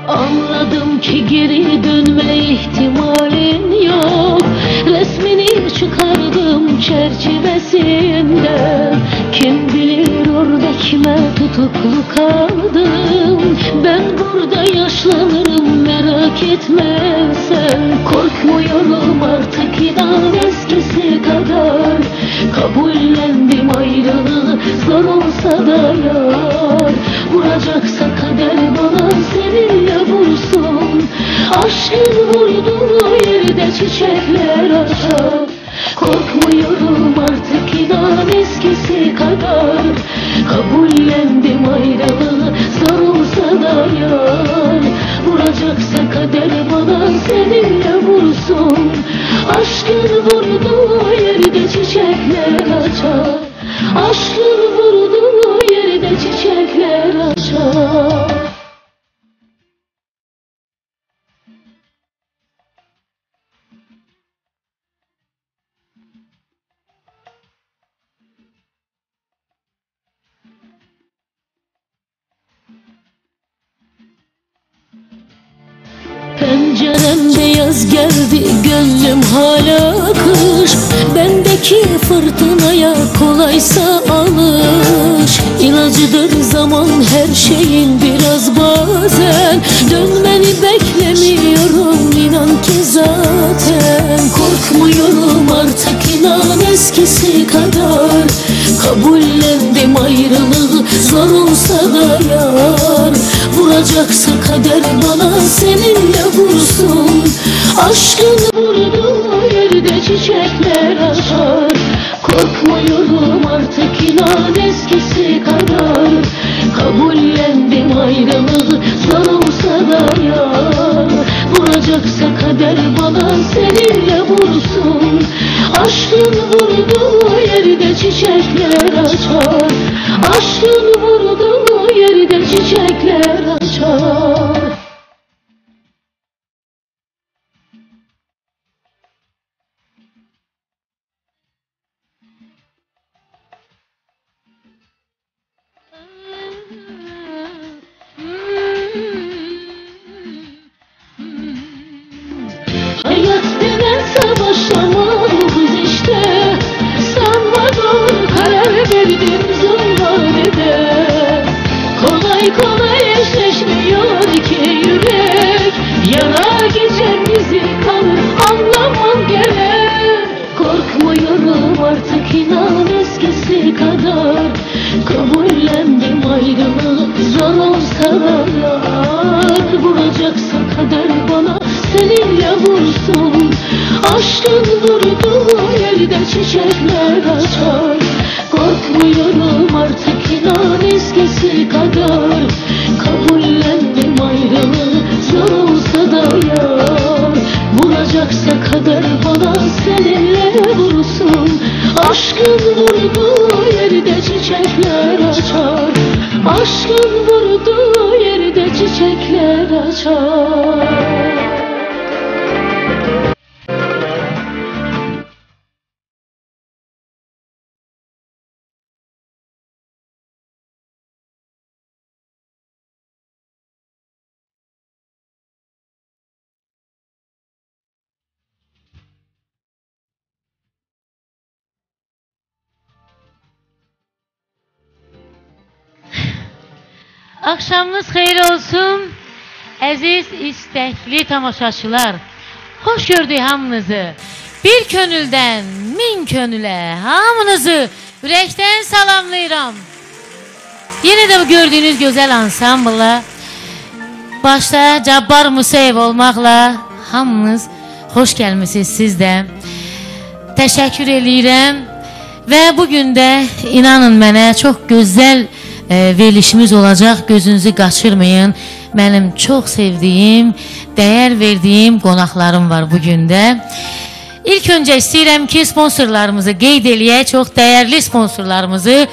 Anladım ki geri dönme ihtimalin yok. Resmini çıkardım çerçevesinden. Kim bilir orada kime tutuklu kaldım. Ben burada yaşlanırım, merak etme sen. Korkmuyorum artık inan eskisi kadar. Kabullendim ayrılığı zor olsa da yar. Vuracaksa kader bana seninle vursun. Aşkın vurduğu yerde çiçekler açar. Korkmuyorum artık inan eskisi kadar. Kabullendim ayrılığı zor olsa da yar. Vuracaksa kader bana seninle vursun. Aşkın vurduğu yerde çiçekler açar. Aşkın vurduğu yerde çiçekler açar. Penceremde yaz geldi, gönlüm hala kış. Bendeki fırtınaya kolaysa alış. İlacıdır zaman her şeyin biraz bazen. Dönmeni beklemiyorum inan ki zaten. Korkmuyorum artık inan eskisi kadar. Kabullendim ayrılığı zor olsa da yar. Vuracaksa kader bana seninle vursun. Aşkın vurduğu yerde çiçekler açar. Korkmuyorum artık inan eskisi kadar. Kabullendim ayrılığı zor olsa da yar. Vuracaksa kader bana seninle vursun. Aşkın vurduğu yerde çiçekler açar. Aşkın vurduğu yerde çiçekler açar. Hayat denen savaşlamamız işte. Sanma doğru karar verdim zor vadede. Kolay kolay eşleşmiyor iki yürek. Yana geçer bizi kalır anlamam gerek. Korkmuyorum artık inan eskisi kadar. Kabullendim ayrılığı zor olsa da yar. Vuracaksa kader bana seninle vursun. Aşkın vurduğu yerde çiçekler açar. Korkmuyorum artık inan eskisi kadar. Kabullendim ayrılığı zor olsa da yar. Vuracaksa kader bana seninle vursun. Aşkın vurduğu yerde çiçekler açar. Aşkın vurduğu yerde çiçekler açar. Akşamınız xeyir olsun, əziz istəkli tamaşaçılar. Hoş gördük hamınızı. Bir könüldən min könülə hamınızı ürəkdən salamlayıram. Yine de bu gördüğünüz güzel ansambla, başta Cabbar Musayev olmakla hamınız hoş gelmişsiniz siz de. Teşekkür eləyirəm ve bugün de inanın mənə çok güzel verilişimiz olacak. Gözünüzü kaçırmayın. Benim çok sevdiğim, değer verdiğim qonaqlarım var bugün de. İlk önce istəyirəm ki sponsorlarımızı qeyd eləyək. Çok değerli sponsorlarımızı.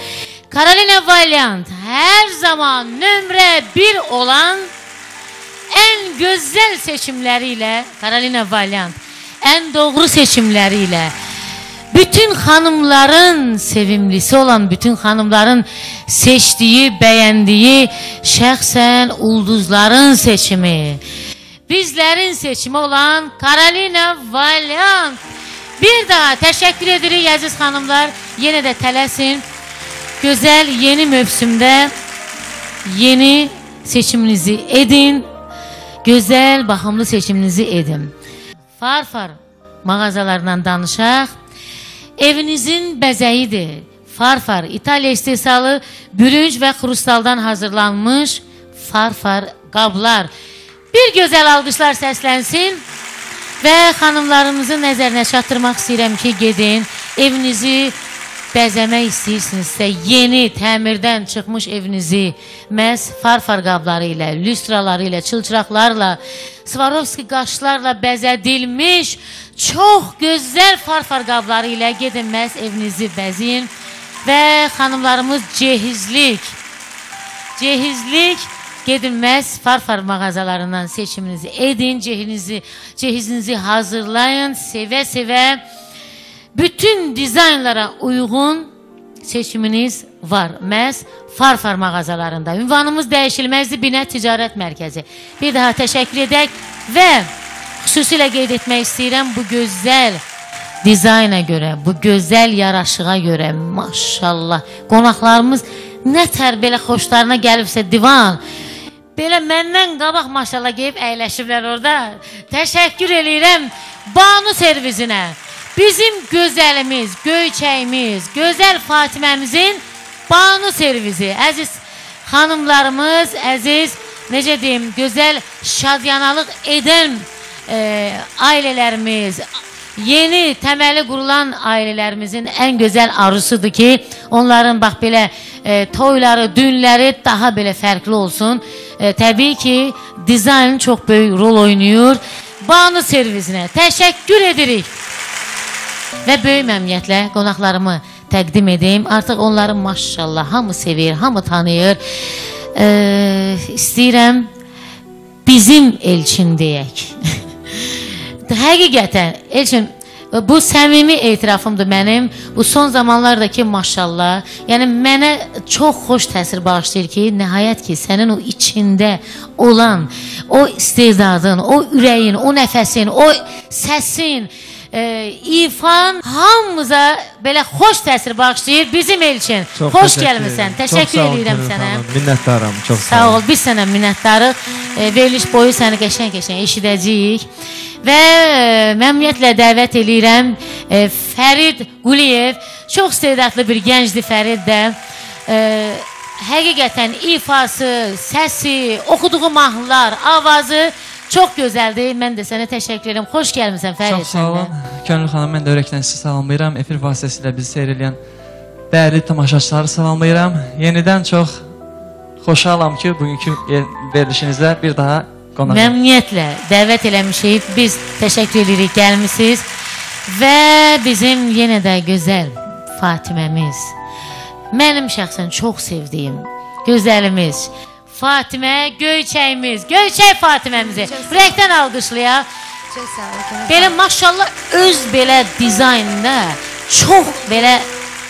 Carolina Valiant her zaman nömrə 1 olan en güzel seçimleriyle, Carolina Valiant en doğru seçimleriyle bütün hanımların sevimlisi olan, bütün hanımların seçtiği, beğendiği şəxsən ulduzların seçimi. Bizlerin seçimi olan Karolina Valiant. Bir daha teşekkür edirik əziz hanımlar. Yine de tələsin. Güzel yeni mövsümdə yeni seçiminizi edin. Güzel, baxımlı seçiminizi edin. Farfar mağazalarından danışaq. Evinizin bəzəyidir. Farfar, İtalya istehsalı bürünc ve krustaldan hazırlanmış farfar qablar. Bir güzel alqışlar səslənsin və xanımlarımızın nəzərinə çatdırmaq istəyirəm ki, gedin, evinizi bəzəmək istəyirsinizsə, yeni təmirdən çıxmış evinizi məhz farfar qabları ilə, lüstraları ilə, çılçıraqlarla, Swarovski qaşlarla bəzədilmiş çox gözəl farfar qabları ilə gedin, məhz evinizi bəzəyin və xanımlarımız cehizlik gedin məhz farfar mağazalarından seçiminizi edin, cehizinizi hazırlayın, sevə-sevə. Bütün dizaynlara uygun seçiminiz var məhz farfar mağazalarında. Ünvanımız dəyişilməzdir, Binət Ticarət Mərkəzi. Bir daha təşəkkür edək və xüsusilə qeyd etmək istəyirəm bu gözəl dizayna görə, bu gözəl yaraşığa görə, maşallah, qonaqlarımız nətər belə xoşlarına gəlibsə divan, belə məndən qabaq maşallah qeyib əyləşiblər orada. Təşəkkür eləyirəm Banu servisinə. Bizim gözəlimiz, göyçəyimiz, gözəl Fatiməmizin Banu servisi. Əziz xanımlarımız, əziz, necə deyim, gözəl şadyanalıq edən ailələrimiz, yeni təməli qurulan ailələrimizin ən gözəl arzusudur ki, onların bax belə toyları, düğünləri daha belə fərqli olsun. Təbii ki, dizayn çox böyük rol oynayır. Banu servisinə təşəkkür edirik. Və böyük məmnuniyyətlə qonaqlarımı təqdim edeyim. Artıq onları maşallah hamı sevir, hamı tanıyır. İstəyirəm bizim Elçin deyək. Həqiqətən Elçin, bu səmimi etirafımdır mənim. Bu son zamanlardakı maşallah, yəni mənə çox xoş təsir bağışlayır ki, nəhayət ki, sənin o içində olan o istedadın, o ürəyin, o nəfəsin, o səsin, ifan hamımıza belə xoş təsir bağışlayır. Bizim Elçin, xoş gəlmirsən. Təşəkkür edirəm sənə. Minnətdaram, çox sağ ol. Biz sənə minnətdarıq. Veriliş boyu səni qəşəng-qəşəng eşidəcəyik. Və məmnuniyyətlə dəvət edirəm Fərid Quliyev. Çox istedadlı bir gəncdir Fərid də. Həqiqətən ifası, səsi, oxuduğu mahnılar, avazı çox gözəldir. Mən də sənə təşəkkür edirəm. Xoş gəlmirsən Fərid. Çox sağ olun. Könül xanım, mən də ürəkdən sizi salamlayıram. Efir vasitəsilə bizi seyr edən dəyərli tamaşaçıları salamlayıram. Yenidən çox xoşalam ki, bugünkü verilişinizdə bir daha qonaq. Məmnuniyyətlə dəvət eləmişik. Biz təşəkkür edirik, gəlmişsiniz. Və bizim yenə də gözəl Fatiməmiz, mənim şəxsən çox sevdiyim gözəlimiz Fatimə Göyçəyimiz, Göyçək Fatiməmizi ürəkdən alqışlayaq. Çox sağ olun. Belə maşallah öz belə dizaynında çox belə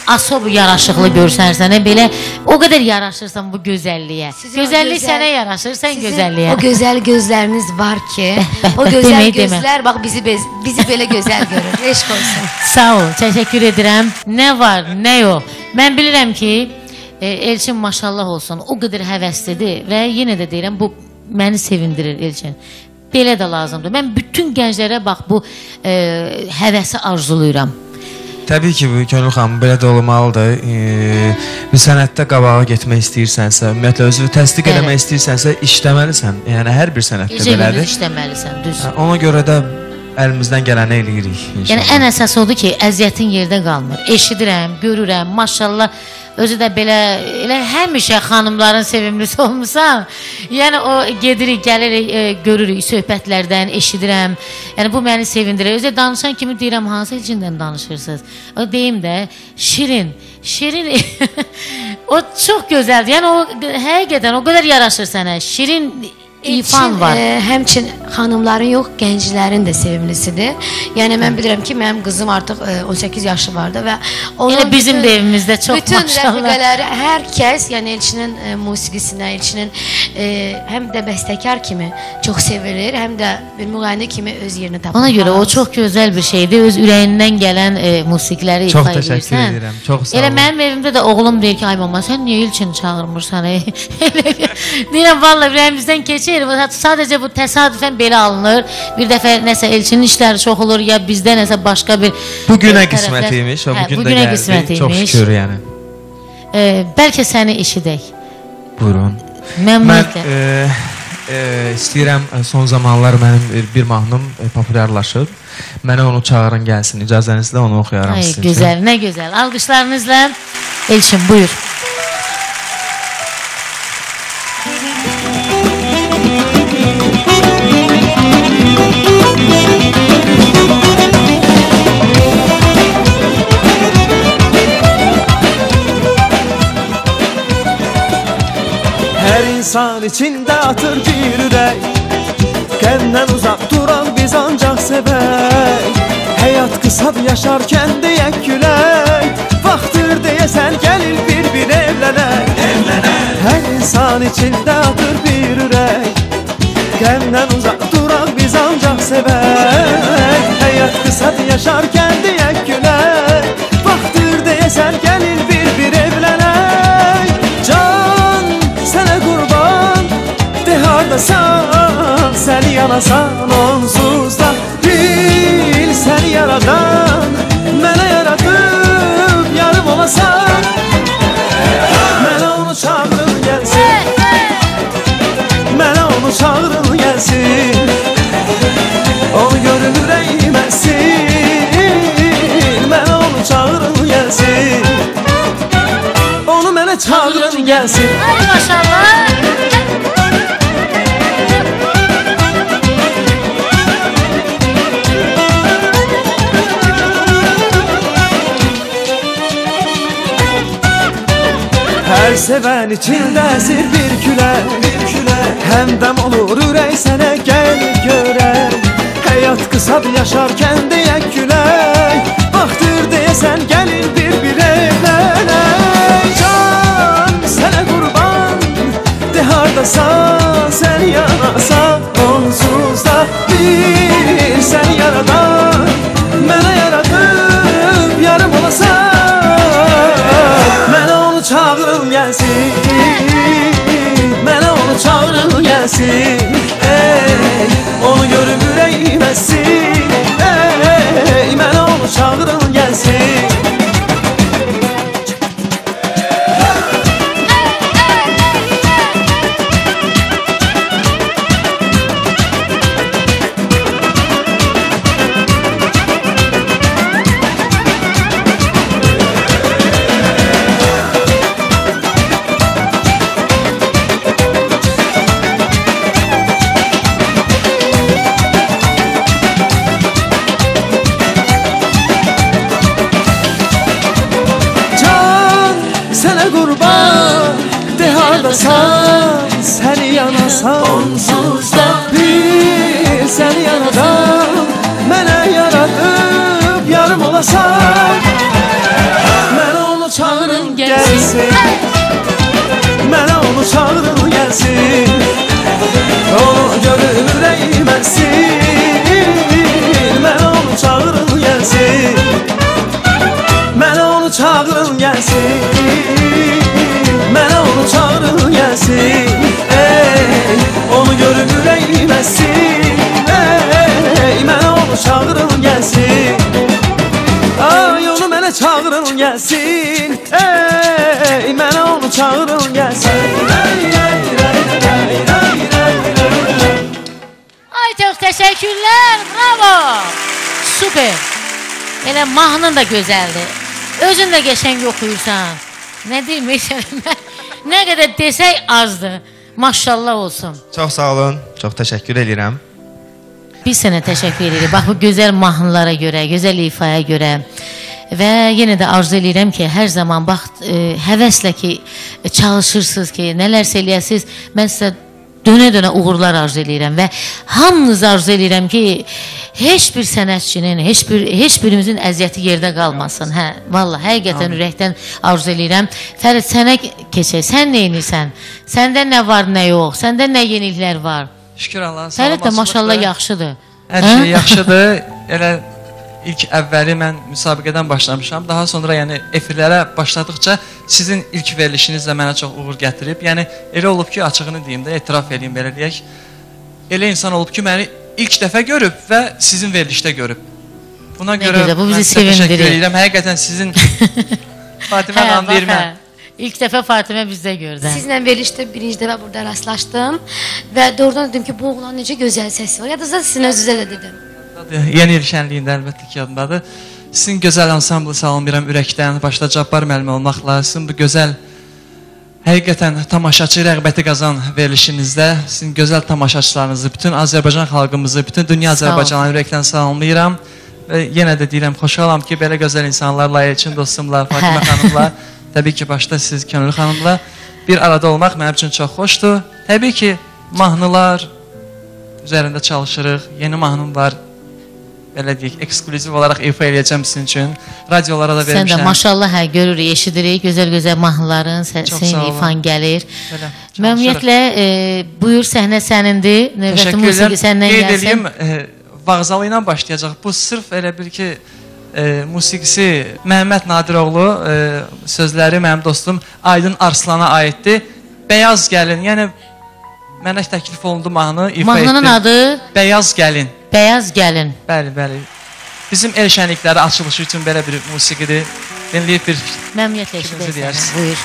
asob yaraşıqlı görsənsən, belə o qədər yaraşırsan bu gözəlliyə. Gözəllik sənə yaraşır, sən gözəlliyə. O gözəl gözləriniz var ki, o gözəl gözlər bax bizi belə gözəl görür. Eşq olsun. Sağ ol, təşəkkür edirəm. Nə var, nə yox. Mən bilirəm ki, Elçin maşallah olsun, o qədər həvəslidir və yenə də deyirəm, bu məni sevindirir Elçin. Belə də lazımdır. Mən bütün gənclərə bax bu həvəsi arzulayıram. Təbii ki, Könül xanım, belə də olmalıdır. Bir sənətdə qabağa getmək istəyirsənsə, ümumiyyətlə özünü təsdiq eləmək istəyirsənsə, işləməlisən. Yəni hər bir sənətdə belədir. İşləməlisən, düz. Ona görə də əlimizdən gələni eləyirik inşallah. Yəni ən əsas odur ki, əziyyətin yerdə qalmır. Eşidirəm, görürəm, maşallah. Özü də belə, elə həmişə xanımların sevimlisi olmuşsan. Yəni o gedirik, gəlirik, görürük söhbətlərdən, eşidirəm. Yəni bu məni sevindirir. Özü də danışan kimi deyirəm, hansı ilcindən danışırsınız? O deyim də, Şirin. Şirin, o çox gözəldir. Yəni o həqiqətən o qədər yaraşır sənə. Şirin ifan var. Həmçin xanımların yox, gənclərin də sevimlisidir. Yəni mən bilirəm ki, mənim qızım artıq 18 yaşı vardı və Elə bizim də evimizdə çox bütün maşallah. rəfiqələri, hər kəs, yəni Elçinin musiqisinə, Elçinin həm də bəstəkar kimi çox sevilir, həm də bir müğənni kimi öz yerini tapır. Ona görə o çox gözəl bir şeydir. Öz ürəyindən gələn musiqiləri ifa edirsən. Çox təşəkkür edirəm. Çox sağ Elə olun. mənim evimdə də oğlum deyir ki, ay mama, sən niyə Elçini çağırmırsan? Deyirəm, vallahi ürəyimizdən keçir. Sadəcə bu təsadüfən belə alınır. Bir dəfə nəsə Elçinin işləri çox olur, ya bizdə nəsə başqa bir Bu günə tərəflər- qismət imiş, o Hə, bu gün bu də günə gəldi. qismət Çox imiş. şükür yəni. Bəlkə səni eşidək. Buyurun. Mən Məmnuniyyətlə. istəyirəm son zamanlar mənim bir mahnım populyarlaşıb. Mənə onu çağırın gəlsin. İcazənizlə onu oxuyaram Ay, sizin üçün. gözəl, nə gözəl. Alqışlarınızla Elçin, buyur. Her insan içinde atır bir ürək Qəmdən uzaq duran biz ancaq sevək Həyat qısadır yaşarkən deyək gülək Vaxtır deyəsən gəlir bir evlənək Hər insan içində atır bir ürək Qəmdən uzaq duran biz ancaq sevək Həyat qısadır yaşarkən deyək gülək Vaxtır deyəsən gəlir bir evlənək Can sənə qurban de hardasan Səni yanasan onsuz da bil Səni yaradan mənə yaradıb yarım olasan Mənə onu çağırın gəlsin Mənə onu çağırın gəlsin Onu görün ürəyim əsin Mənə onu çağırın gəlsin Onu mənə çağırın gəlsin Ay maşallah. Hər sevən içində əsir bir külək Həmdəm olur ürək sənə gəlir görək Həyat qısadır yaşarkən deyək gülək Vaxtır deyəsən gəlir bir evlənək Can sənə qurban de hardasan Sən yanasan onsuz da bil Səni yaradan mənə yaradıb yarım olasan Mənə onu çağırın gəlsin Mənə onu çağırın gəlsin Ey, onu görüb ürəyim əsin Ey, mənə onu çağırın gəlsin Can sənə qurban de hardasan Səni yanasan onsuz da bil Səni yaradan mənə yaradıb yarım olasan Mənə onu çağırın gəlsin Mənə onu çağırın gəlsin Onu görür ürəyim əsin Mənə onu çağırın gəlsin Mənə onu çağırın gəlsin Mənə onu çağırın gəlsin Ey, onu görüb ürəyim əsin Ey, mənə onu çağırın gəlsin Ay, onu mənə çağırın gəlsin Ey, mənə onu çağırın gəlsin Ay çox təşəkkürlər. Bravo. Super. Elə mahnın da gözəldir. Özün də qəşəng oxuyursan. Nə deyim, nə qədər desək azdır. Maşallah olsun. Çox sağ olun. Çox təşəkkür edirəm. Biz sənə təşəkkür edirik. Bax bu gözəl mahnılara görə, gözəl ifaya görə. Və yenə də arzu edirəm ki, hər zaman bax həvəslə ki çalışırsınız ki, nələrsə eləyəsiniz. Mən sizə dönə-dönə uğurlar arzu edirəm və hamınız arzu edirəm ki, heç bir sənətçinin, heç birimizin əziyyəti yerdə qalmasın. Hə, vallahi həqiqətən ürəkdən arzu edirəm. Fərid, sənə keçək. Sən nə edirsən? Səndə nə var, nə yox? Səndə nə yeniliklər var? Şükür Allah'a. Fərid də maşallah yaxşıdır. Hər şey yaxşıdır. Elə ilk əvvəli mən müsabiqədən başlamışam. Daha sonra yəni efirlərə başladıqca sizin ilk verilişiniz də mənə çox uğur gətirib. Yəni elə olub ki, açığını deyim də, etiraf edeyim belə deyək. Elə insan olub ki, məni ilk dəfə görüb və sizin verilişdə görüb. Buna görə güzel, bu bizi mən sizə təşəkkür sevindirir. edirəm. Həqiqətən sizin Fatimə xanım deyir mən. İlk dəfə Fatimə bizdə gördü. Sizlə verilişdə birinci dəfə burada rastlaşdım və doğrudan dedim ki, bu oğlan necə gözəl səsi var. Ya da sizin özünüzə də dedim. Yeni il şənliyində əlbəttə ki, yadımdadır. Sizin gözəl ansamblı salamlayıram ürəkdən, başda Cabbar müəllim olmaqla, sizin bu gözəl, həqiqətən tamaşaçı rəğbəti qazan verilişinizdə sizin gözəl tamaşaçılarınızı, bütün Azərbaycan xalqımızı, bütün dünya Azərbaycanı ürəkdən salamlayıram. Və yenə də deyirəm, xoş olam ki, belə gözəl insanlarla, Elçin dostumla, Fatimə xanımla, təbii ki, başda siz Könül xanımla bir arada olmaq mənim üçün çox xoşdur. Təbii ki, mahnılar üzərində çalışırıq, yeni mahnım var. Belə deyək, ekskluziv olaraq ifa eləyəcəm sizin üçün. Radiolara da vermişəm. Sən də maşallah hə, görürük, eşidirik, gözəl-gözəl mahnıların səsin, ifan gəlir. Məmnuniyyətlə, buyur, səhnə sənindir. Növbəti musiqi səndən gəlsin. Qeyd edeyim, Vağzalı ilə başlayacaq. Bu sırf elə bil ki, musiqisi Məhəmməd Nadiroğlu, sözləri mənim dostum Aydın Arslana aiddir. Bəyaz gəlin, yəni mənə təklif olundu mahnı, ifa etdim. Mahnının adı? Bəyaz gəlin. Bəyaz gəlin. Bəli, bəli. Bizim el şənlikləri açılışı üçün belə bir musiqidir. Dinləyib bir məmnuniyyətlə eşidərsiniz. Buyur.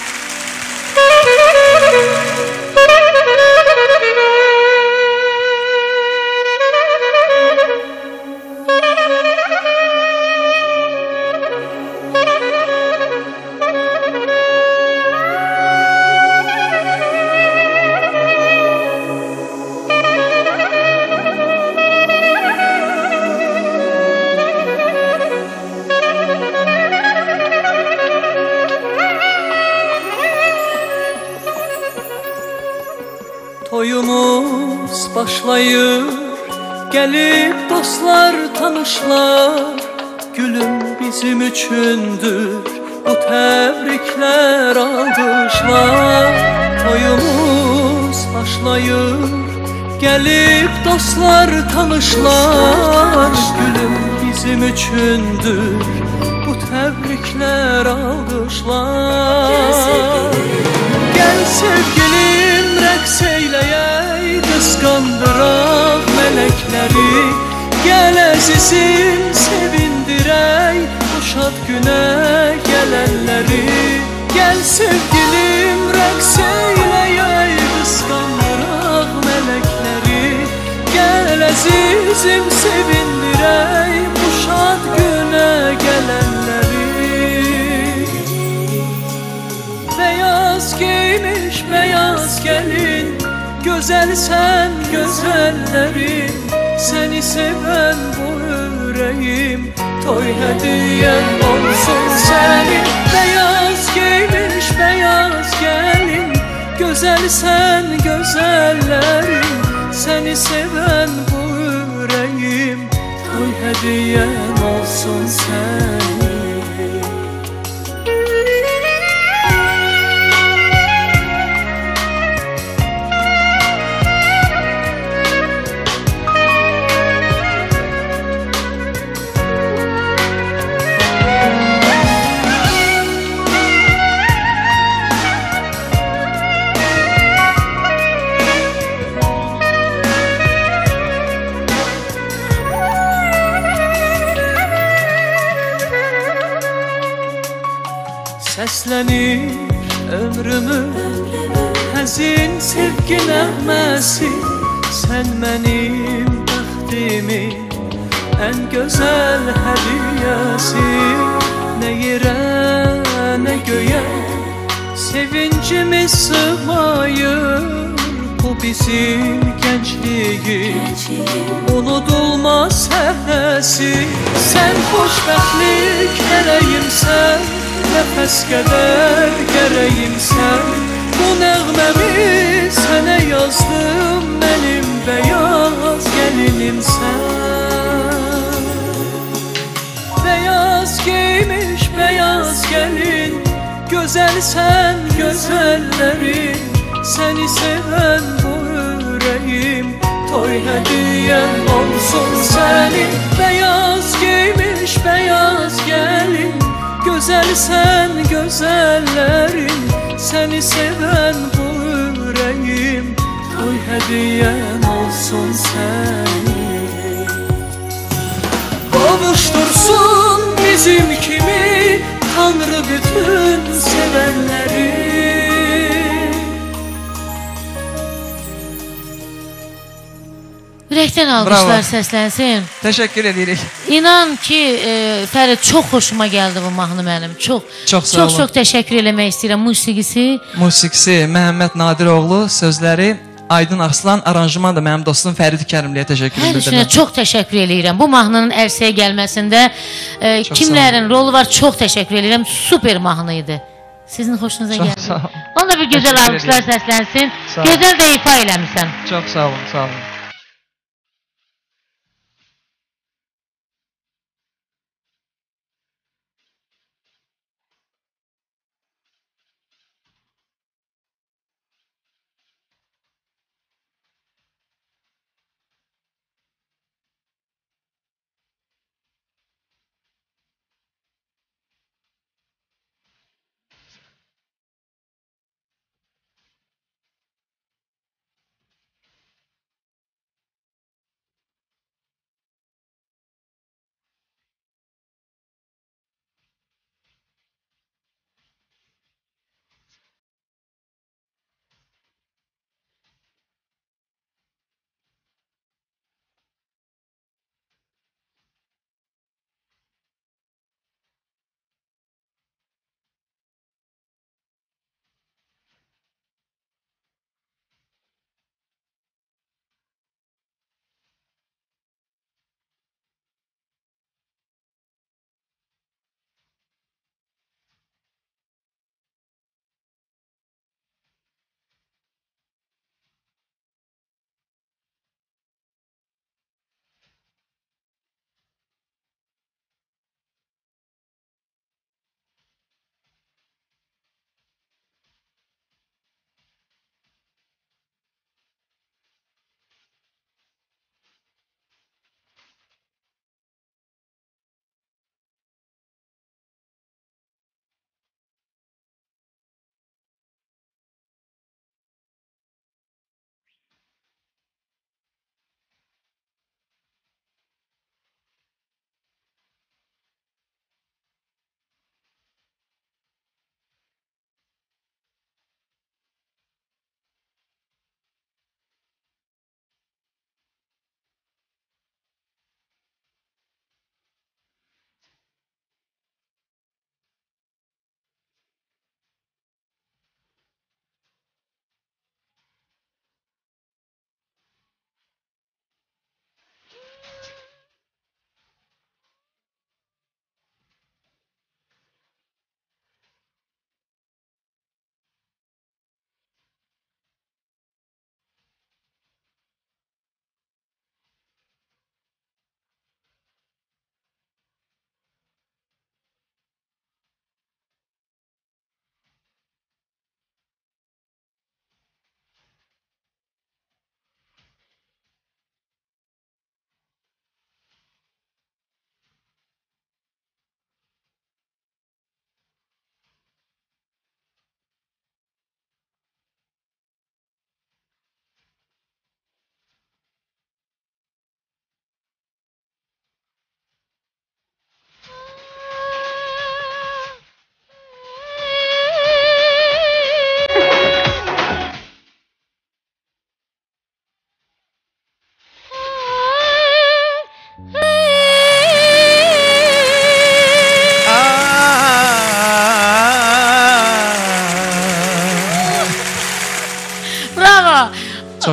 Toyumuz başlayır, gəlib dostlar, tanışlar. Gülüm bizim üçündür, bu təbriklər, alqışlar. Toyumuz başlayır, gəlib dostlar, tanışlar. Gülüm bizim üçündür, bu təbriklər, alqışlar. Gəl sevgilim, rəqs eyləyək, qısqandıraq mələkləri. Gəl əzizim, sevindirək, bu şad günə gələnləri. Gəl sevgilim, rəqs eyləyək, qısqandıraq mələkləri. Gəl əzizim, sevindirək, bu şad günə gələnləri. Beyaz giymiş beyaz gelin, güzelsen güzellerin. Seni seven bu yüreğim, toy hediyem olsun senin. Beyaz giymiş beyaz gelin, güzelsen güzellerin. Seni seven bu yüreğim, toy hediyem olsun senin. Səslənir ömrümün həzin sevgi nəğməsi. Sən mənim bəxtimin ən gözəl hədiyəsi. Nə yerə, nə göyə sevincimiz sığmayır. Bu bizim gəncliyin unudulmaz səhnəsi. Sən xoşbəxtlik mələyimsən, nəfəs qədər gərəyimsən. Bu nəğməmi sənə yazdım, mənim bəyaz gəlinimsən. Beyaz giymiş beyaz gelin, güzelsen güzellerin. Seni seven bu yüreğim, toy hediyen olsun senin. Beyaz giymiş beyaz gelin, güzelsen güzellerin. Seni seven bu yüreğim, toy hediyen olsun senin. Kavuştursun bizim kimi Tanrı bütün sevenleri. Ürəkdən alqışlar səslənsin. Təşəkkür edirik. İnan ki, Fərid, çox xoşuma gəldi bu mahnı mənim. Çox sağ olun. Çox təşəkkür eləmək istəyirəm. Musiqisi Məhəmməd Nadiroğlu, sözləri Aydın Arslan, aranjman da mənim dostum Fərid Kərimliyə təşəkkür Hər edirəm. üçünə çox təşəkkür eləyirəm. Bu mahnının ərsəyə gəlməsində kimlərin rolu var, çox təşəkkür eləyirəm. Super mahnı idi. Sizin xoşunuza gəldi. Çox sağ olun. Ona bir gözəl alqışlar səslənsin. Gözəl də ifa eləmişsən. Çox sağ olun, sağ olun.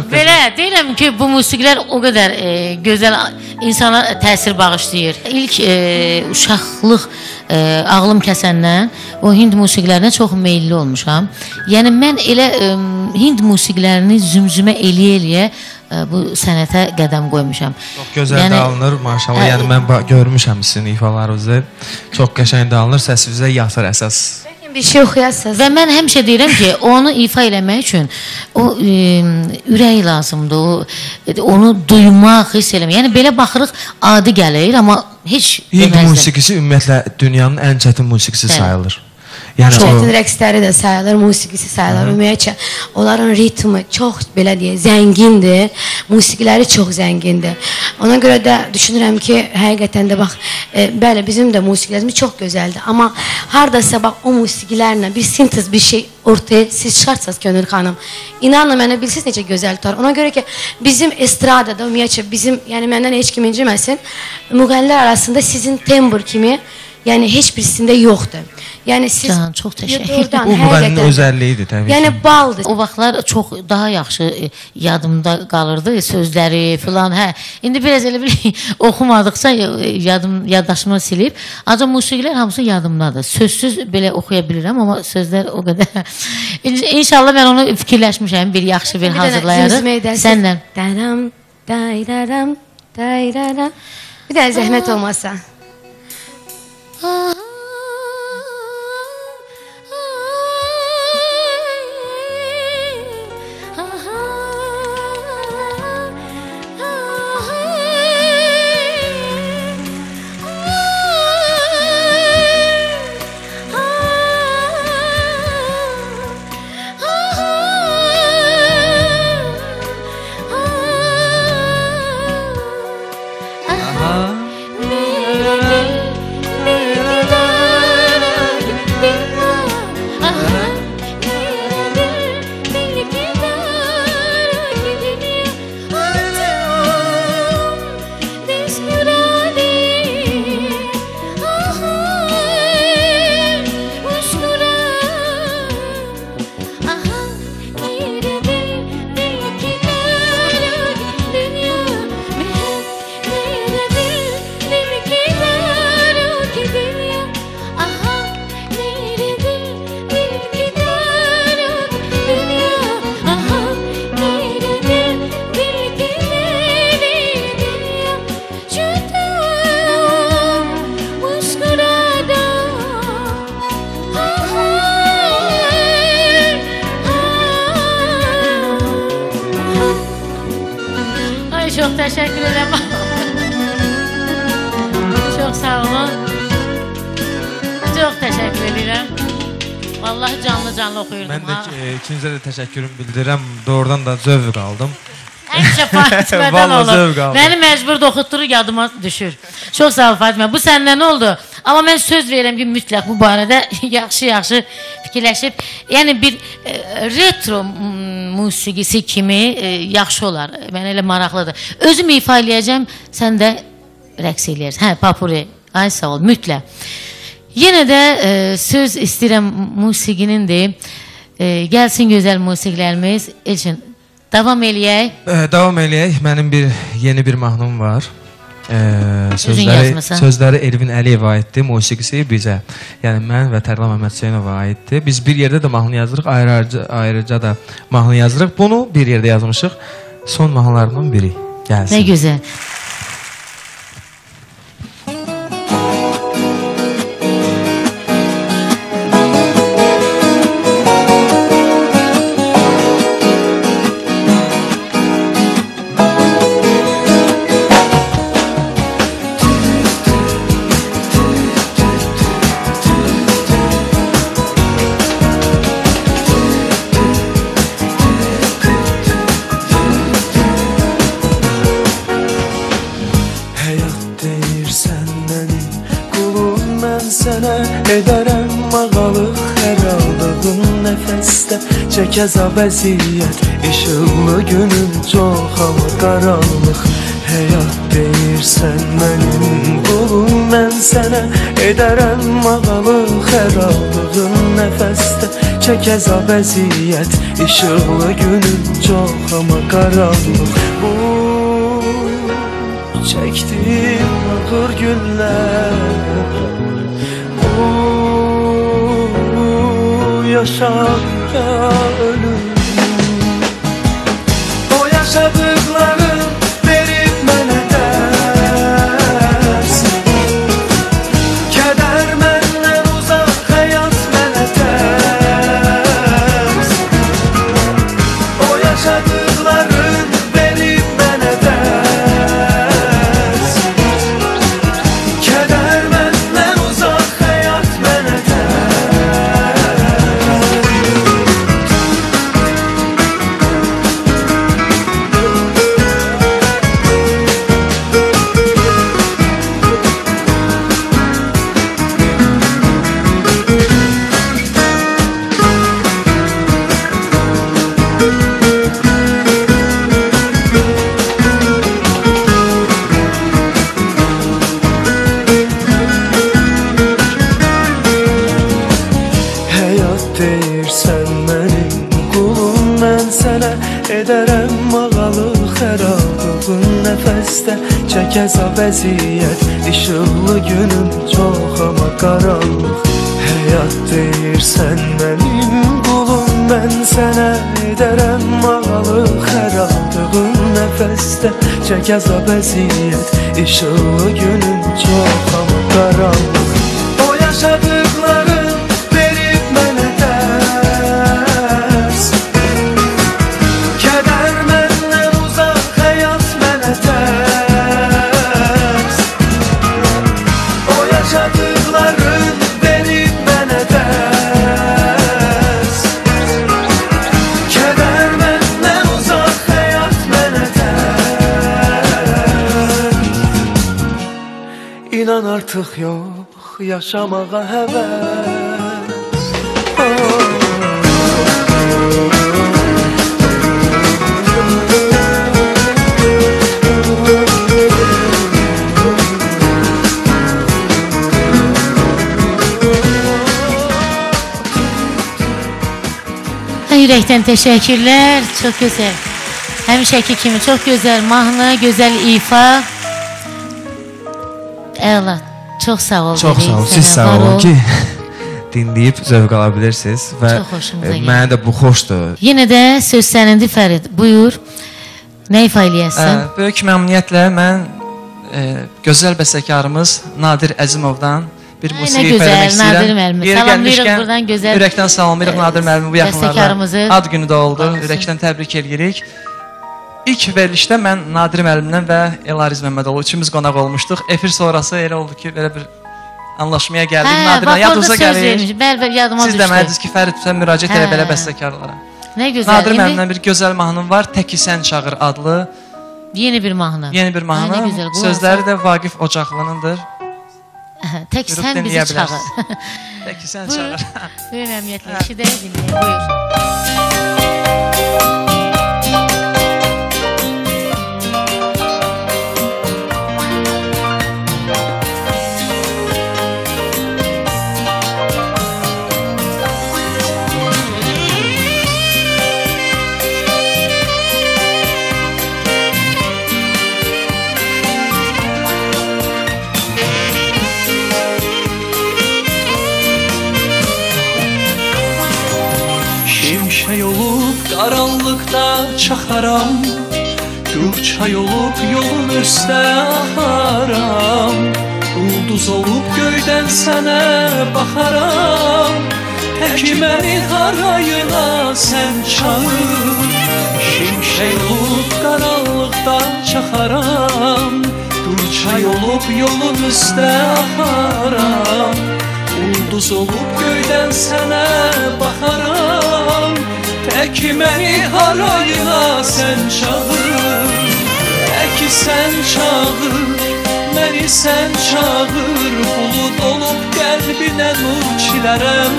Belə deyirəm ki, bu musiqilər o qədər gözəl insana təsir bağışlayır. İlk uşaqlıq ağlım kəsəndən o Hind musiqilərinə çox meylli olmuşam. Yəni mən elə Hind musiqilərini zümzümə eləyə-eləyə bu sənətə qədəm qoymuşam. Çox gözəl dağılınır, maşallah. Yəni mən görmüşəm sizin ifalarınızı. Çox qəşəng dağılınır, səsinizə yasır əsas. Bir şey oxuyasınız. Və mən həmişə deyirəm ki, onu ifa eləmək üçün o ürək lazımdır, onu duymaq, hiss eləmək. Yəni belə baxırıq, adi gəlir, amma heç Hind deməzdim. musiqisi ümumiyyətlə dünyanın ən çətin musiqisi sayılır. Yəni çətin rəqsləri də sayılır, musiqisi sayılır. Ümumiyyətcə onların ritmi çox belə deyə zəngindir. Musiqiləri çox zəngindir. Ona görə də düşünürəm ki, həqiqətən də bax, bəli bizim də musiqilərimiz çox gözəldir. Amma hardasa bax o musiqilərlə bir sintez bir şey ortaya siz çıxartsınız Könül xanım. İnanın mənə bilsiniz necə gözəl tutar. Ona görə ki bizim estradada ümumiyyətcə bizim, yəni məndən heç kim inciməsin, müğənnilər arasında sizin tembr kimi yəni heç birisində yoxdur. Yəni siz Can, çox təşəkkür. bu müğənninin özəlliyidir təbii ki. Yəni baldır. O vaxtlar çox daha yaxşı yadımda qalırdı sözləri filan. Hə, indi biraz elə bir oxumadıqca yaddaşıma silib. Ancaq musiqilər hamısı yadımdadır. Sözsüz belə oxuya bilirəm, amma sözlər o qədər. İnşallah mən onu fikirləşmişəm, bir yaxşı bir hazırlayarıq. Səndən. Daram, dayraram, dayraram. Bir də zəhmət olmasa. Çox təşəkkür edirəm. Çox sağ olun. Çox təşəkkür edirəm. Vallahi canlı oxuyurdum. Mən də ikinizə də təşəkkürümü bildirirəm. Doğrudan da zövq aldım. Həmişə Fatimədən olur. Məni məcbur oxutdurur, yadıma düşür. Çox sağ ol Fatimə. Bu səndən nə oldu? Amma mən söz verirəm ki, mütləq bu barədə yaxşı fikirləşib, yəni bir retro musiqisi kimi yaxşı olar. Mənə elə maraqlıdır. Özüm ifa eləyəcəm, sən də rəqs eləyərsən. Hə, Papuri. Ay sağ ol, mütləq. Yenə də söz istəyirəm musiqinindir. Gəlsin gözəl musiqilərimiz. Elçin, davam eləyək. Davam eləyək. Mənim yeni bir mahnım var. Yazmısan. Sözləri Elvin Əliyevə aiddir, musiqisi bizə, yəni mən və Tərlan Məhəmməd Hüseynova aiddir. Biz bir yerdə də mahnı yazırıq, ayrıca da mahnı yazırıq. Bunu bir yerdə yazmışıq. Son mahnılarından biri. Gəlsin. Nə gözəl. Edərəm mağalıq hər aldığım nəfəsdə çək əzab əziyyət işıqlı günüm çox amma qaranlıq həyat deyirsən mənim qulum mən sənə edərəm mağalıq hər aldığım nəfəsdə çək əzab əziyyət işıqlı günüm çox amma qaranlıq çektim ağır günler. Yaşa ya ölüm. O yaşadıkların verip mənə dərs. Kədər məndən uzaq, həyat mənə tərs. O yaşadıkların verip mənə dərs. Kədər məndən uzaq, həyat mənə tərs. Deyirsən mənim qulum, mən sənə edərəm mağalıq xərabın nəfəsdə. Çək əzab əziyyət, işıqlı günüm çox amma qaranlıq. Həyat deyirsən mənim qulum, mən sənə edərəm mağalıq xərabın nəfəsdə. Çək əzab əziyyət, işıqlı günüm çox amma qaranlıq. O yaşadıqların İnan artıq yox, yaşamağa həvəs. Ürəkdən təşəkkürlər, çox gözəl. Həmişəki kimi çox gözəl mahnı, gözəl ifa. Əla, çox sağ ol. Çox sağ ol, siz sağ olun ki dinləyib zövq ala bilirsiniz və mənə də bu xoşdur. Yenə də söz sənindir Fərid, buyur. Nə ifa eləyəsən? Böyük məmnuniyyətlə mən gözəl bəstəkarımız Nadir Əzimovdan bir musiqi ifa eləmək istəyirəm. Nadir müəllimə, salamlayırıq buradan gözəl. Ürəkdən salamlayırıq Nadir müəllimi bu yaxınlarda. Ad günü də oldu, ürəkdən təbrik edirik. İlk verilişdə mən Nadir müəllimdən və Elariz Məmmədoğlu üçümüz qonaq olmuşduq. Efir sonrası elə oldu ki, belə bir anlaşmaya gəldik. Nadirlə yadınıza gəlir. Siz demədiniz ki, Fərid sən müraciət elə belə bəstəkarlara. Nə gözəl. Nadir müəllimdən bir gözəl mahnım var, Təki sən çağır adlı. Yeni bir mahnı. Yeni bir mahnı. Sözləri də Vaqif Ocaqlınındır. Tək sən bizi çağır. Təki sən çağır. Buyur əmiyyətlə, eşidəyə dinləyək, buyur. Şimşək olub qaranlıqda çaxaram, gür çay olub yolun üstə axaram. Ulduz olub göydən sənə baxaram, tək məni harayına sən çağır. Şimşək olub qaranlıqda çaxaram, gür çay olub yolun üstə axaram. Ulduz olub göydən sənə baxaram, tək məni harayına sən çağır. Tək sən çağır, məni sən çağır, bulud olub qəlbinə nur çilərəm.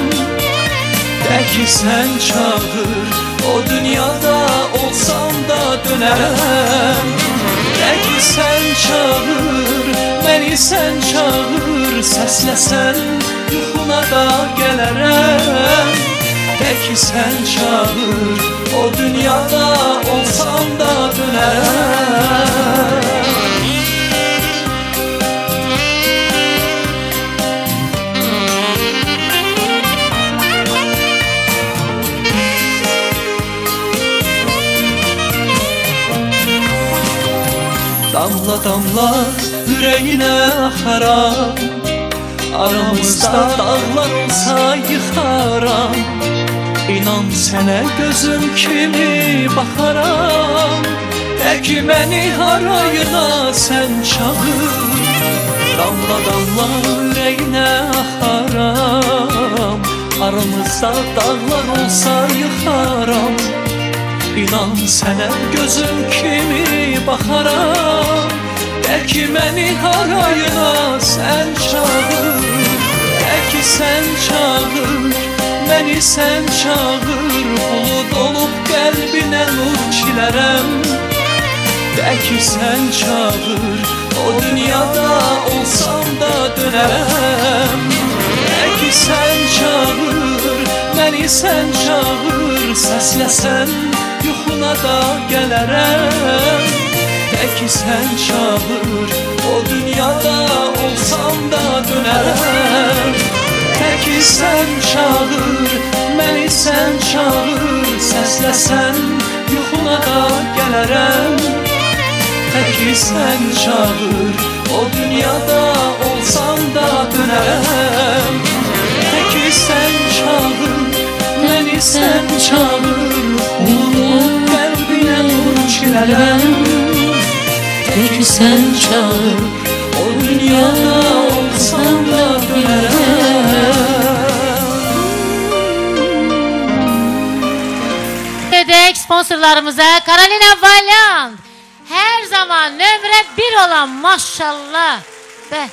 Tək sən çağır, o dünyada olsam da dönərəm. Tək sən çağır, məni sən çağır, səsləsən yuxuna da gələrəm. Tək sən çağır, o dünyada olsam da dönərəm. Damla damla ürəyinə axaram, aramızda dağlar olsa yıxaram. İnan sənə gözüm kimi baxaram, Əki məni harayına sən çağır. Damla damla ürəyinə axaram, aramızda dağlar olsa yıxaram. İnan sənə gözüm kimi baxaram, Əki məni harayına sən çağır. Əki sən çağır, məni sən çağır. Bulud olub qəlbinə nur çilərəm. Əki sən çağır, o dünyada olsam da dönərəm. Əki sən çağır, məni sən çağır. Səsləsən yuxuna da gələrəm. Əki sən çağır, o dünyada olsam da dönərəm. Əki sən çağır, məni sən çağır. Səsləsən yuxuna da gələrəm. Əki sən çağır, o dünyada olsam da dönərəm. Əki sən çağır, məni sən çağır. Bulud qəlbinə nur çilərəm. Əki sən çağır, o dünyada olsam da dönərəm. Edək sponsorlarımıza Karolina Valiant. Hər zaman nömrə 1 olan maşallah. Bəh.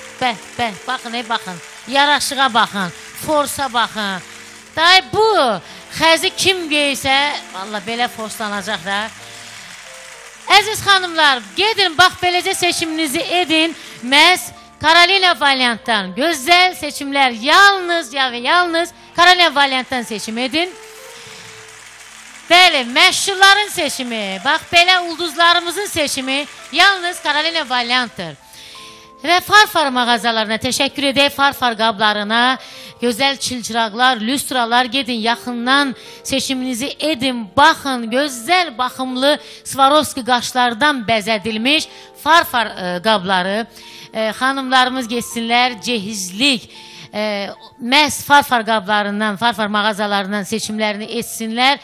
Baxın, baxın. Yaraşığa baxın. Forsa baxın. Day bu xəzi kim geysə, vallahi belə forslanacaq da. Əziz xanımlar, gedin bax beləcə seçiminizi edin. Məhz Karolina Valiant'dan gözəl seçimlər yalnız Karolina Valiant'dan seçim edin. Bəli, məşhurların seçimi, bax belə ulduzlarımızın seçimi yalnız Karolina Valiant'dır. Və Farfar mağazalarına təşəkkür edək, Farfar qablarına, gözəl çilçıraqlar, lüstralar, gedin yaxından seçiminizi edin, baxın, gözəl baxımlı Swarovski qaşlardan bəzədilmiş Farfar qabları. Xanımlarımız geçsinlər, cehizlik, məhz Farfar qablarından, Farfar mağazalarından seçimlərini etsinlər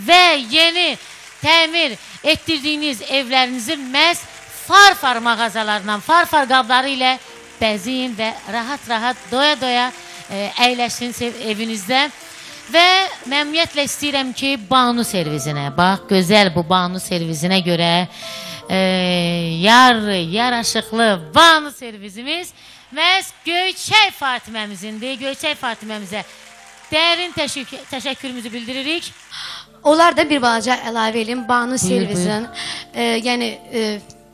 və yeni təmir etdirdiyiniz evlərinizi məhz Farfar mağazalarından, Farfar qabları ilə bəziyin və rahat-rahat, doya-doya əyləşin evinizdə. Və məmnuniyyətlə istəyirəm ki, Banu servisinə, bax, gözəl bu Banu servisinə görə yaraşıqlı Banu servisimiz məhz Göyçək Fatiməmizindir. Göyçək Fatiməmizə dərin təşəkkürümüzü bildiririk. Onlardan bir balaca əlavə edeyim. Banu servisin, yəni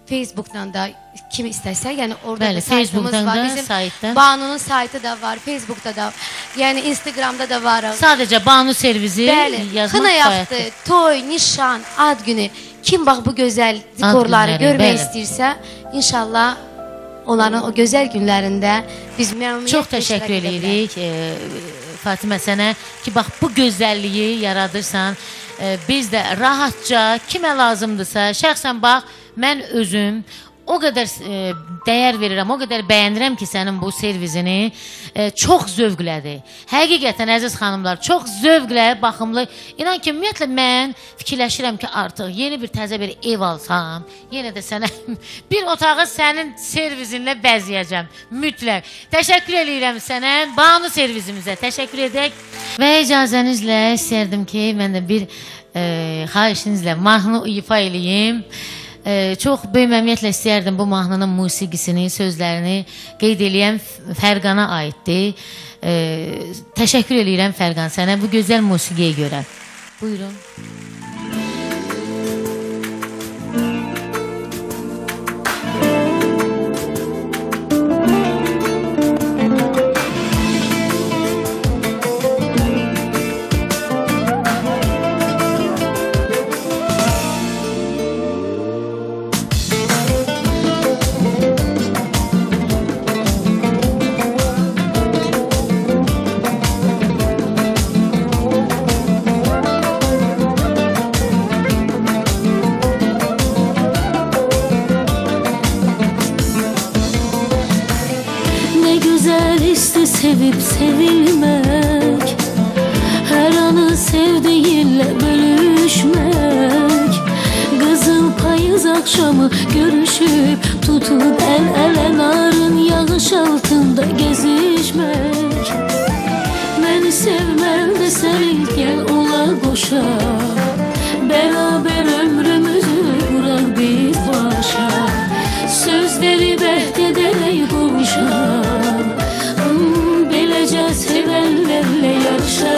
Facebook'dan da kim istərsə, yəni orada da saytımız var. Bizim Banu'nun saytı da var, Facebook'da da, yəni Instagram'da da var. Sadəcə Banu servisi yazmaq Xına yaxdı, toy, nişan, ad günü, kim bax bu gözəl dekorları görmək istəyirsə, inşallah onların o gözəl günlərində biz məmnuniyyət çox təşəkkür edirik Fatimə sənə ki, bax bu gözəlliyi yaradırsan. Biz də rahatca kimə lazımdırsa, şəxsən bax, mən özüm o qədər dəyər verirəm, o qədər bəyənirəm ki, sənin bu servisini çox zövqlədir. Həqiqətən, əziz xanımlar, çox zövqlə, baxımlı. İnan ki, ümumiyyətlə, mən fikirləşirəm ki, artıq yeni bir təzə bir ev alsam, yenə də sənə bir otağı sənin servisinlə bəzəyəcəm, mütləq. Təşəkkür edirəm sənə, Banu servisimizə təşəkkür edək. Və icazənizlə istərdim ki, mən də bir xahişinizlə mahnı ifa eləyim. Çox böyük məmnuniyyətlə istəyərdim bu mahnının musiqisini, sözlərini qeyd eləyən Fərqana aiddir. Təşəkkür edirəm Fərqan sənə bu gözəl musiqiyə görə. Buyurun. hissi sevip sevilmek, her anı sevdiğinle bölüşmek, Kızıl payız akşamı görüşüp tutup el ele narın yağış altında gezişmek. Beni sevmem de sen gel ola koşa, beraber ömrümüzü kurar biz başa. Sözleri behdederek kavuşa, belece sevenlerle yarışa.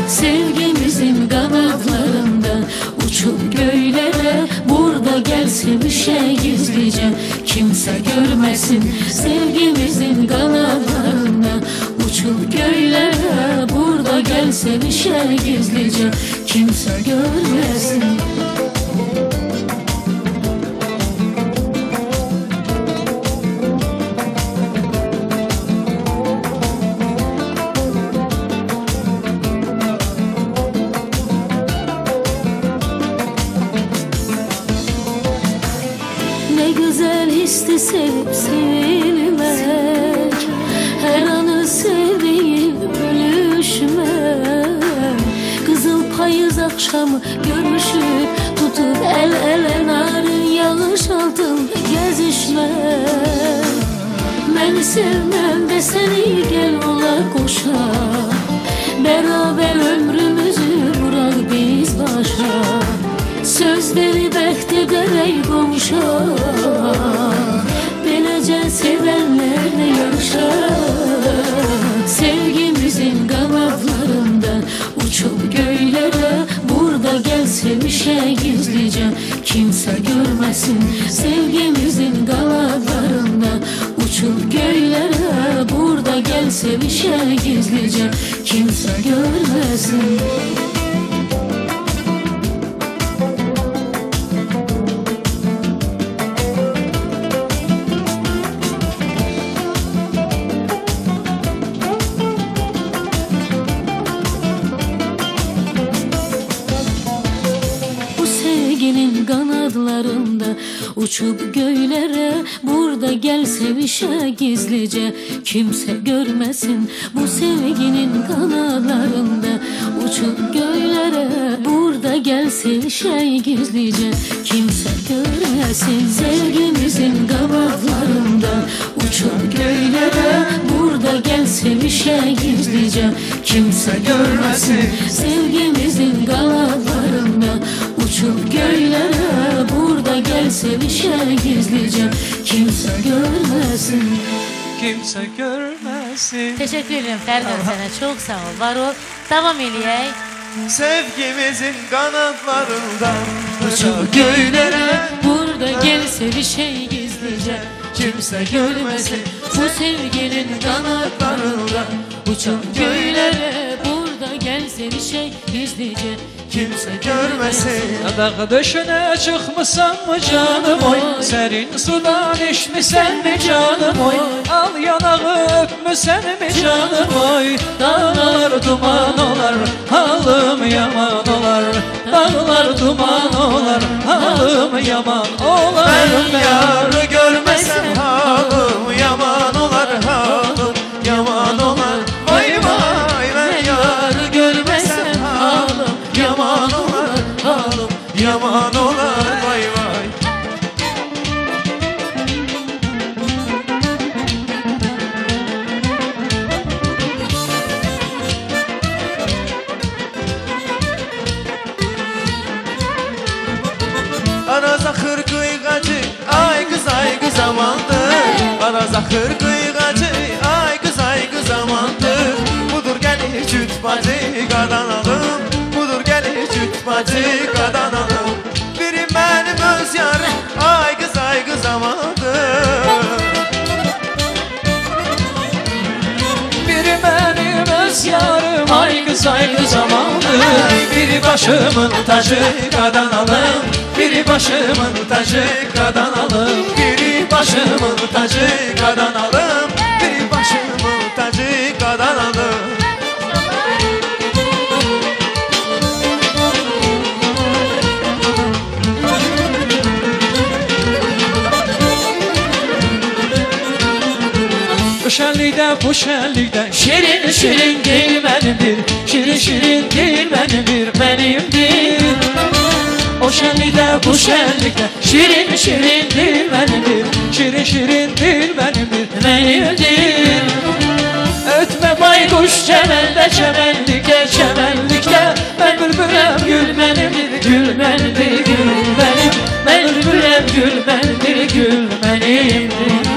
Sevgimizin kanatlarından uçup göylere, burada gel sevişe gizlice kimse görmesin. Sevgimizin kanatlarından uçup göylere, burada gel sevişe gizlice kimse görmesin. Ne güzel histi sevip sevilmek, her anı sevdiğin bölüşmek, Kızıl payız akşamı görüşüp tutup el ele narın yağış altında gezişmek. Beni sevmem de seni gel ola koşa, beraber ömrümüzü vurar biz başa. Sözleri behdederek kavuşa, belece sevenlerle yarışa. Sevgimizin kanatlarından uçup göylere, burada gel sevişe gizlice kimse görmesin. Sevgimizin kanatlarından uçup göylere, burada gel sevişe gizlice kimse görmesin. Kanatlarında uçup göylere, burada gel sevişe gizlice kimse görmesin. Bu sevginin kanatlarında uçup göylere, burada gel sevişe gizlice kimse görmesin. Sevgimizin kanatlarında uçup göylere, burada gel sevişe gizlice kimse görmesin. Sevgimizin kanatlarında uçup göylere, burada gel sevişe gizlice kimse görmesin. Kimse görmesin. Teşekkür ederim Ferdan sana. Çok sağ ol. Var ol. Devam eləyək. Sevgimizin kanatlarından Uçup göylere, burada gel sevişe gizlice kimse görmesin. Bu sevginin kanatlarında uçup göylere, burada gel sevişe gizlice kimse görmesin. Dağ döşüne çıkmışsan mı canım oy, serin sudan içmişsen mi canım oy, al yanağı öpmüşsen mi canım oy. Dağlar duman olar, halım yaman olar, dağlar duman olar, halım yaman olar. Ben yarı görmesem halım yaman olar, halım yaman olar. Vay vay, ben yarı görmesem halım yaman olar, halım yaman olar. Vay vay. Arazakır kıygacı, ay kız amandır. Arazakır kıygacı, ay kız amandır. Budur gelir cüt bacı qadanalım, budur gelir cüt bacı qadanalım. Biri benim öz yarım, ay kız amandır. Biri benim öz yarım, ay kız amandır. Biri başımın tacı qadanalım, biri başımın tacı qadanalım. Biri başımın tacı qadanalım, biri başımın tacı qadanalım. Qışa şenlikdə, bu şenlikdə şirin şirin değil mənimdir, şirin şirin değil mənimdir, mənimdir. O şenlikdə, bu şenlikdə şirin şirin değil mənimdir, şirin şirin değil mənimdir, mənimdir. Ötme baykuş çemende, çemenlikte, çemenlikte ben bülbülem gül benimdir, gül benimdir, gül benim. Ben bülbülem gül benimdir, gül benimdir.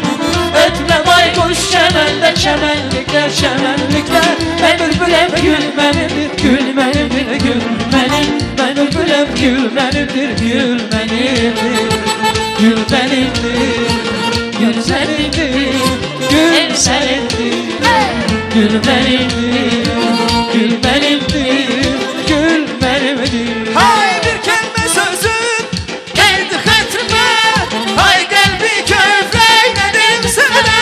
Ötme baykuş çemende, çemenlikte, çemenlikte ben bülbülem gül benimdir, gül benimdir, gül benim. Ben bülbülem gül benimdir, gül benimdir, gül benimdir, gül senindir, gül senindir. Gül benimdir, gül benimdir, gül benimdir. Hay bir kelime sözün geldi hatırıma, hay kalbi köfreyledim sana.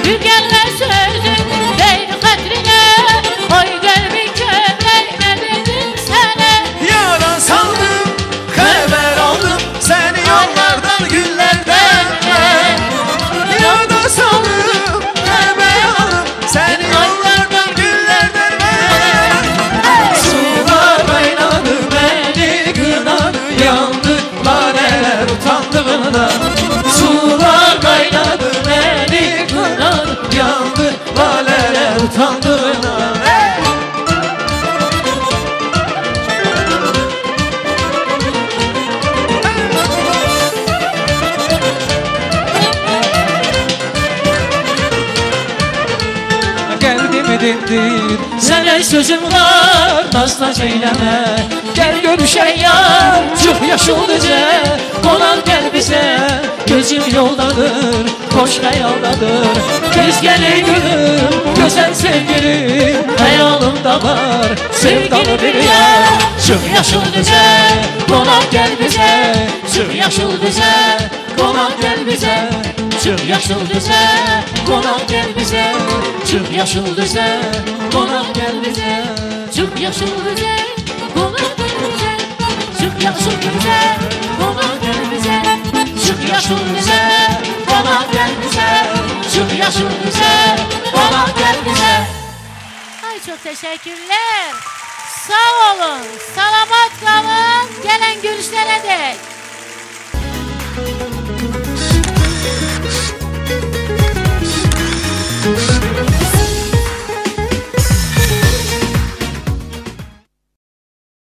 Bir gelme sözün değdi katrine, oy kalbi köfreyledim sana. Yalan sandım, haber aldım seni yollardan, günlerden. Yalan sandım, haber aldım seni yollardan, günlerden. Sular kaynadı, beni kınadı, yandı laneler utandığında. Sular kaynadı, beni kınadı, yandı laneler utandığında. Kalbimi dindir, sana sözüm var, naz eyleme. Gel görüşen yar, çok yaşıldıca, konan gel bize. Gözüm yoldadır, koş hayaldadır. Biz gel ey gülüm, güzel sevgilim, hayalımda var sevdalı bir yer. Çık yaşıldıca, konan gel bize. Çık yaşıldıca, konan gel bize. Çık yaşıldıza, konak gel bize. Çık yaşıldıza, konak gel bize. Çık yaşıldıza, konak gel bize. Çık yaşıldıza, konak gel bize. Çık yaşıldıza, konak gel bize. Çık yaşıldıza, konak gel bize. Ay çok teşekkürler. Sağ olun, salamat kalın. Gelen görüşlere dek.